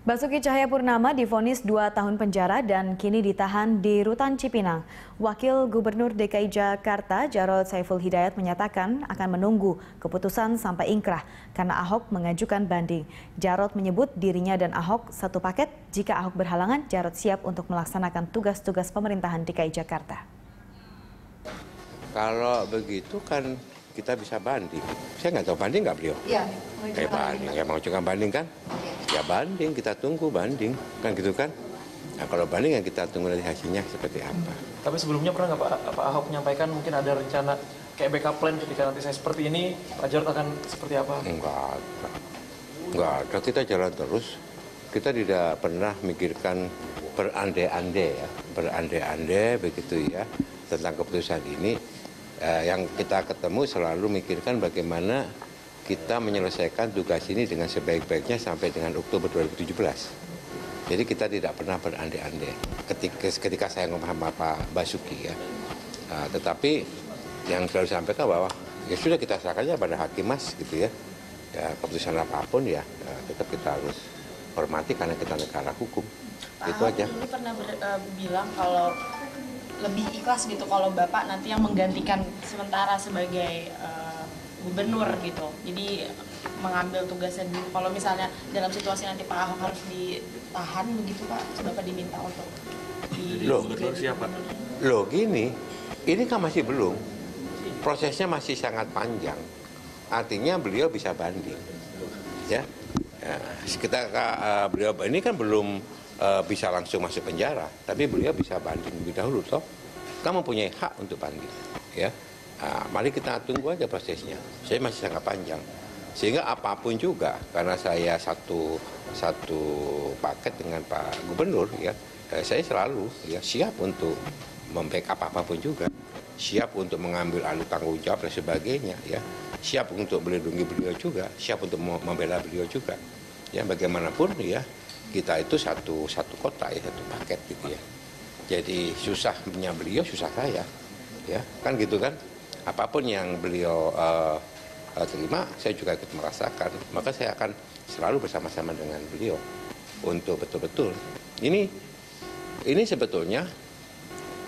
Basuki Cahayapurnama divonis 2 tahun penjara dan kini ditahan di Rutan Cipinang. Wakil Gubernur DKI Jakarta Jarod Saiful Hidayat menyatakan akan menunggu keputusan sampai ingkrah karena Ahok mengajukan banding. Jarod menyebut dirinya dan Ahok satu paket. Jika Ahok berhalangan, Jarod siap untuk melaksanakan tugas-tugas pemerintahan DKI Jakarta. Kalau begitu kan kita bisa banding. Saya nggak tahu banding nggak beliau? Iya. Banding, ya mengajukan banding kan? Ya banding, kita tunggu banding, kan gitu kan? Nah kalau banding yang kita tunggu nanti hasilnya seperti apa. Tapi sebelumnya pernah nggak Pak Ahok menyampaikan mungkin ada rencana kayak backup plan ketika nanti saya seperti ini, Pak Jarod akan seperti apa? Enggak ada, kita jalan terus. Kita tidak pernah mikirkan berandai-andai ya, berandai-andai begitu ya tentang keputusan ini. Yang kita ketemu selalu mikirkan bagaimana kita menyelesaikan tugas ini dengan sebaik-baiknya sampai dengan Oktober 2017. Jadi kita tidak pernah berandai-andai ketika saya ngomong sama Pak Basuki ya. Tetapi yang selalu sampaikan bahwa ya sudah kita serahkan aja pada hakim mas gitu ya. Ya keputusan apapun ya tetap kita harus hormati karena kita negara hukum. Itu aja. Ini pernah bilang kalau lebih ikhlas gitu kalau Bapak nanti yang menggantikan sementara sebagai gubernur gitu, jadi mengambil tugasnya dulu. Kalau misalnya dalam situasi nanti Pak Ahok harus ditahan begitu Pak, Bapak diminta untuk Gubernur siapa? Loh gini, ini kan masih belum, prosesnya masih sangat panjang. Artinya beliau bisa banding, ya. Beliau ini kan belum bisa langsung masuk penjara, tapi beliau bisa banding lebih dahulu, toh. Kamu punya hak untuk banding, ya. Mari kita tunggu aja prosesnya. Saya masih sangat panjang. Sehingga apapun juga, karena saya satu paket dengan Pak Gubernur, ya, saya selalu ya siap untuk membackup apapun juga, siap untuk mengambil alih tanggung jawab dan sebagainya, ya, siap untuk melindungi beliau juga, siap untuk membela beliau juga. Ya, bagaimanapun ya kita itu satu kota ya, satu paket gitu ya. Jadi susahnya beliau susah saya, ya kan gitu kan. Apapun yang beliau terima, saya juga ikut merasakan. Maka saya akan selalu bersama-sama dengan beliau untuk betul-betul. Ini sebetulnya,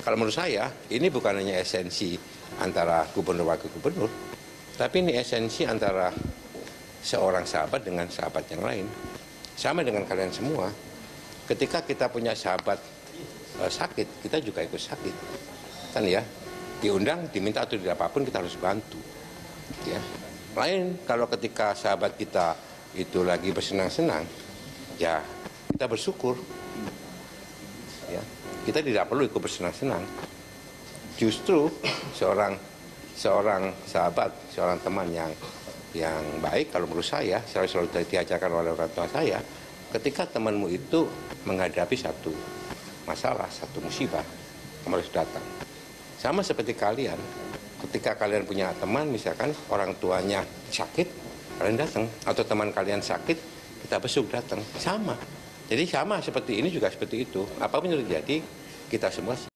kalau menurut saya, ini bukan hanya esensi antara gubernur wakil gubernur, tapi ini esensi antara seorang sahabat dengan sahabat yang lain. Sama dengan kalian semua. Ketika kita punya sahabat sakit, kita juga ikut sakit, kan ya. Diundang, diminta atau tidak apapun kita harus bantu. Ya. Lain kalau ketika sahabat kita itu lagi bersenang-senang, ya kita bersyukur. Ya. Kita tidak perlu ikut bersenang-senang. Justru seorang sahabat, seorang teman yang baik, kalau menurut saya, selalu diajarkan oleh orang tua saya, ketika temanmu itu menghadapi satu masalah, satu musibah, kamu harus datang. Sama seperti kalian, ketika kalian punya teman, misalkan orang tuanya sakit, kalian datang. Atau teman kalian sakit, kita besuk datang. Sama. Jadi sama seperti ini juga seperti itu. Apapun yang terjadi, kita semua